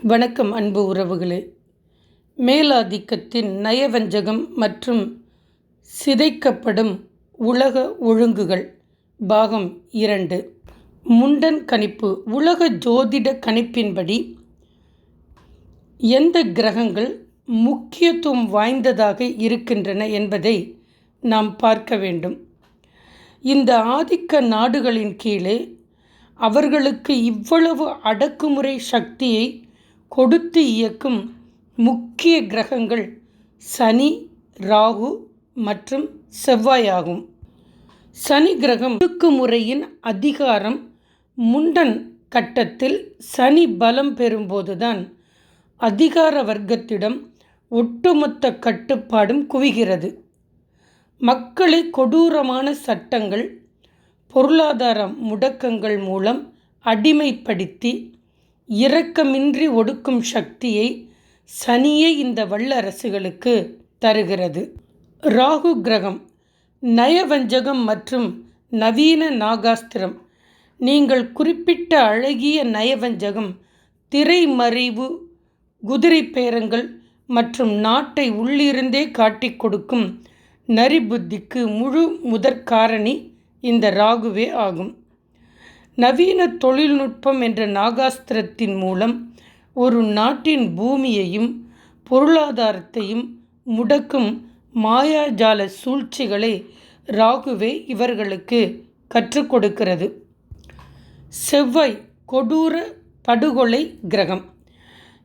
வணக்கம் அன்பு உறவுகளே. மேலாதிக்கத்தின் நயவஞ்சகம் மற்றும் சிதைக்கப்படும் உலக ஒழுங்குகள் பாகம் 2. முண்டன் கணிப்பு. உலக ஜோதிட கணிப்பின்படி எந்த கிரகங்கள் முக்கியத்துவம் வாய்ந்ததாக இருக்கின்றன என்பதை நாம் பார்க்க வேண்டும். இந்த ஆதிக்க நாடுகளின் கீழே அவர்களுக்கு இவ்வளவு அடக்குமுறை சக்தியை கொடுத்து இயக்கும் முக்கிய கிரகங்கள் சனி, ராகு மற்றும் செவ்வாயாகும். சனி கிரகம் ஒடுக்குமுறையின் அதிகாரம் முண்டன் கட்டத்தில் சனி பலம் பெறும்போதுதான் அதிகார வர்க்கத்திடம் ஒட்டுமொத்த கட்டுப்பாடும் குவிகிறது. மக்களை கொடூரமான சட்டங்கள், பொருளாதார முடக்கங்கள் மூலம் அடிமைப்படுத்தி இரக்கமின்றி ஒடுக்கும் சக்தியை சனியே இந்த வல்லரசுகளுக்கு தருகிறது. ராகு கிரகம் நயவஞ்சகம் மற்றும் நவீன நாகாஸ்திரம். நீங்கள் குறிப்பிட்ட அழகிய நயவஞ்சகம், திரைமறைவு, குதிரை பேரங்கள் மற்றும் நாட்டை உள்ளிருந்தே காட்டிக் கொடுக்கும் நரிபுத்திக்கு முழு முதற்காரணி இந்த ராகுவே ஆகும். நவீன தொழில்நுட்பம் என்ற நாகாஸ்திரத்தின் மூலம் ஒரு நாட்டின் பூமியையும் பொருளாதாரத்தையும் முடக்கும் மாயாஜால சூழ்ச்சிகளை ராகுவே இவர்களுக்கு கற்றுக் கொடுக்கிறது. செவ்வாய் கொடூர படுகொலை கிரகம்.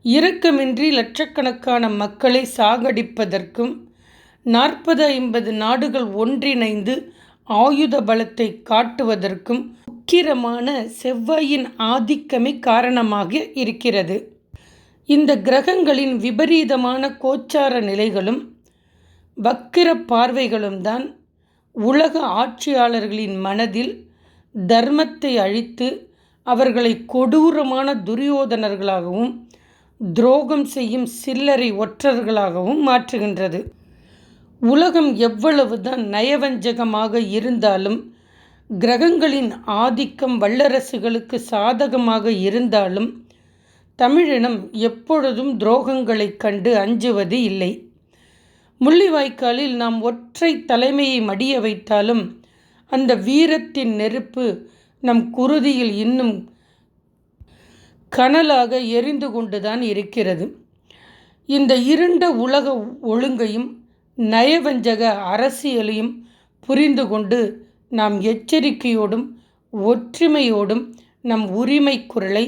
இரக்கமின்றி லட்சக்கணக்கான மக்களை சாகடிப்பதற்கும் 40-50 நாடுகள் ஒன்றிணைந்து ஆயுத பலத்தை காட்டுவதற்கும் உக்கிரமான செவ்வாயின் ஆதிக்கமே காரணமாக இருக்கிறது. இந்த கிரகங்களின் விபரீதமான கோச்சார நிலைகளும் வக்கிர பார்வைகளும் தான் உலக ஆட்சியாளர்களின் மனதில் தர்மத்தை அழித்து அவர்களை கொடூரமான துரியோதனர்களாகவும் துரோகம் செய்யும் சில்லறை ஒற்றர்களாகவும் மாற்றுகின்றது. உலகம் எவ்வளவுதான் நயவஞ்சகமாக இருந்தாலும், கிரகங்களின் ஆதிக்கம் வல்லரசுகளுக்கு சாதகமாக இருந்தாலும், தமிழினம் எப்பொழுதும் துரோகங்களை கண்டு அஞ்சுவது இல்லை. முள்ளிவாய்க்காலில் நாம் ஒற்றை தலைமையை மடிய வைத்தாலும் அந்த வீரத்தின் நெருப்பு நம் குருதியில் இன்னும் கனலாக எரிந்து கொண்டுதான் இருக்கிறது. இந்த இருண்ட உலக ஒழுங்கையும் நயவஞ்சக அரசியலையும் புரிந்து கொண்டு நாம் எச்சரிக்கையோடும் ஒற்றுமையோடும் நம் உரிமை குரலை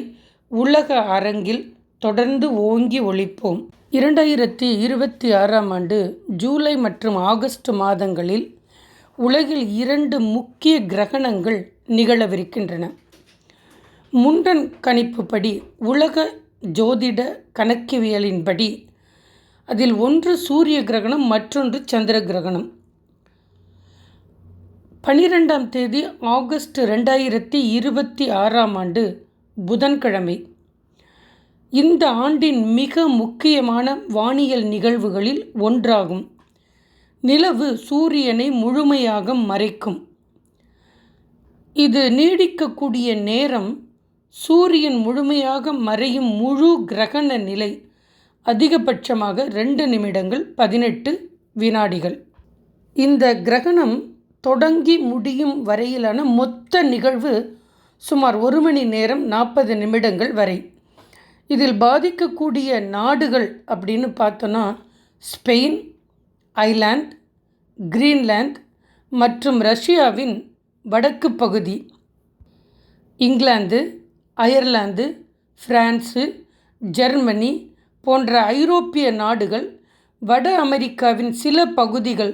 உலக அரங்கில் தொடர்ந்து ஓங்கி ஒலிப்போம். 2026ஆம் ஆண்டு ஜூலை மற்றும் ஆகஸ்ட் மாதங்களில் உலகில் 2 முக்கிய கிரகணங்கள் நிகழவிருக்கின்றன. முண்டன் கணிப்புப்படி, உலக ஜோதிட கணக்கியலின்படி அதில் ஒன்று சூரிய கிரகணம், மற்றொன்று சந்திர கிரகணம். 12ஆம் தேதி ஆகஸ்ட் 2026ஆம் ஆண்டு புதன்கிழமை. இந்த ஆண்டின் மிக முக்கியமான வானியல் நிகழ்வுகளில் ஒன்றாகும். நிலவு சூரியனை முழுமையாக மறைக்கும். இது நீடிக்கக்கூடிய நேரம் சூரியன் முழுமையாக மறையும் முழு கிரகண நிலை அதிகபட்சமாக 2 நிமிடங்கள் 18 வினாடிகள். இந்த கிரகணம் தொடங்கி முடியும் வரையிலான மொத்த நிகழ்வு சுமார் 1 மணி நேரம் 40 நிமிடங்கள் வரை. இதில் பாதிக்கக்கூடிய நாடுகள் அப்படின்னு பார்த்தோன்னா ஸ்பெயின், ஐர்லாந்து, கிரீன்லாந்து மற்றும் ரஷ்யாவின் வடக்கு பகுதி, இங்கிலாந்து, அயர்லாந்து, பிரான்சு, ஜெர்மனி போன்ற ஐரோப்பிய நாடுகள், வட அமெரிக்காவின் சில பகுதிகள்,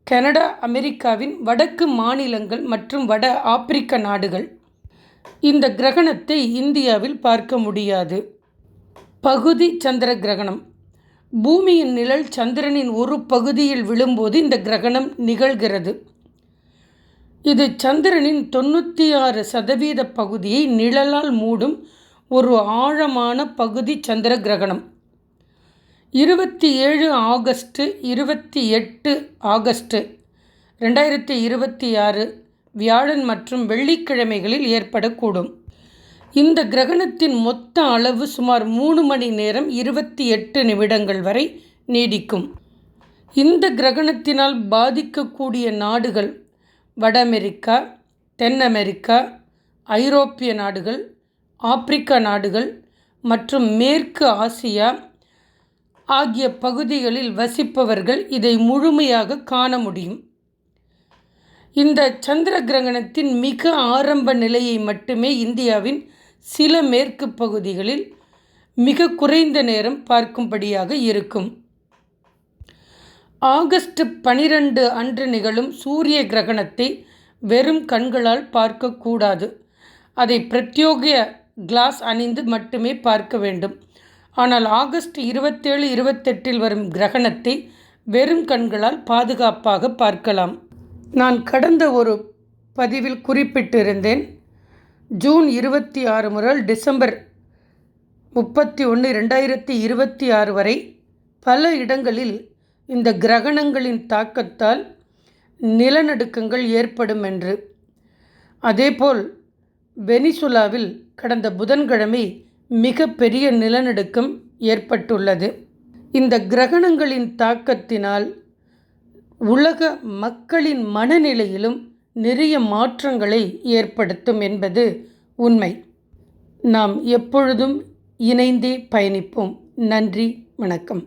கனடா, அமெரிக்காவின் வடக்கு மாநிலங்கள் மற்றும் வட ஆப்பிரிக்க நாடுகள். இந்த கிரகணத்தை இந்தியாவில் பார்க்க முடியாது. பகுதி சந்திர கிரகணம். பூமியின் நிழல் சந்திரனின் ஒரு பகுதியில் விழும்போது இந்த கிரகணம் நிகழ்கிறது. இது சந்திரனின் 96% பகுதியை நிழலால் மூடும் ஒரு ஆழமான பகுதி சந்திர கிரகணம். 27 ஆகஸ்ட் 28 ஆகஸ்ட் 2026 வியாழன் மற்றும் வெள்ளிக்கிழமைகளில் ஏற்படக்கூடும். இந்த கிரகணத்தின் மொத்த அளவு சுமார் 3 மணி நேரம் 28 நிமிடங்கள் வரை நீடிக்கும். இந்த கிரகணத்தினால் பாதிக்கக்கூடிய நாடுகள் வட அமெரிக்கா, தென் அமெரிக்கா, ஐரோப்பிய நாடுகள், ஆப்பிரிக்கா நாடுகள் மற்றும் மேற்கு ஆசியா ஆகிய பகுதிகளில் வசிப்பவர்கள் இதை முழுமையாக காண முடியும். இந்த சந்திர கிரகணத்தின் மிக ஆரம்ப நிலையை மட்டுமே இந்தியாவின் சில மேற்கு பகுதிகளில் மிக குறைந்த நேரம் பார்க்கும்படியாக இருக்கும். ஆகஸ்ட் 12 அன்று நிகழும் சூரிய கிரகணத்தை வெறும் கண்களால் பார்க்கக்கூடாது. அதை பிரத்யோக கிளாஸ் அணிந்து மட்டுமே பார்க்க வேண்டும். ஆனால் ஆகஸ்ட் 27, 28 வரும் கிரகணத்தை வெறும் கண்களால் பாதுகாப்பாக பார்க்கலாம். நான் கடந்த ஒரு பதிவில் குறிப்பிட்டிருந்தேன், ஜூன் 26 முதல் டிசம்பர் 31, 2026 வரை பல இடங்களில் இந்த கிரகணங்களின் தாக்கத்தால் நிலநடுக்கங்கள் ஏற்படும் என்று. அதேபோல் வெனிசுலாவில் கடந்த புதன்கிழமை மிக பெரிய நிலநடுக்கம் ஏற்பட்டுள்ளது. இந்த கிரகணங்களின் தாக்கத்தினால் உலக மக்களின் மனநிலையிலும் நிறைய மாற்றங்களை ஏற்படுத்தும் என்பது உண்மை. நாம் எப்பொழுதும் இணைந்தே பயணிப்போம். நன்றி, வணக்கம்.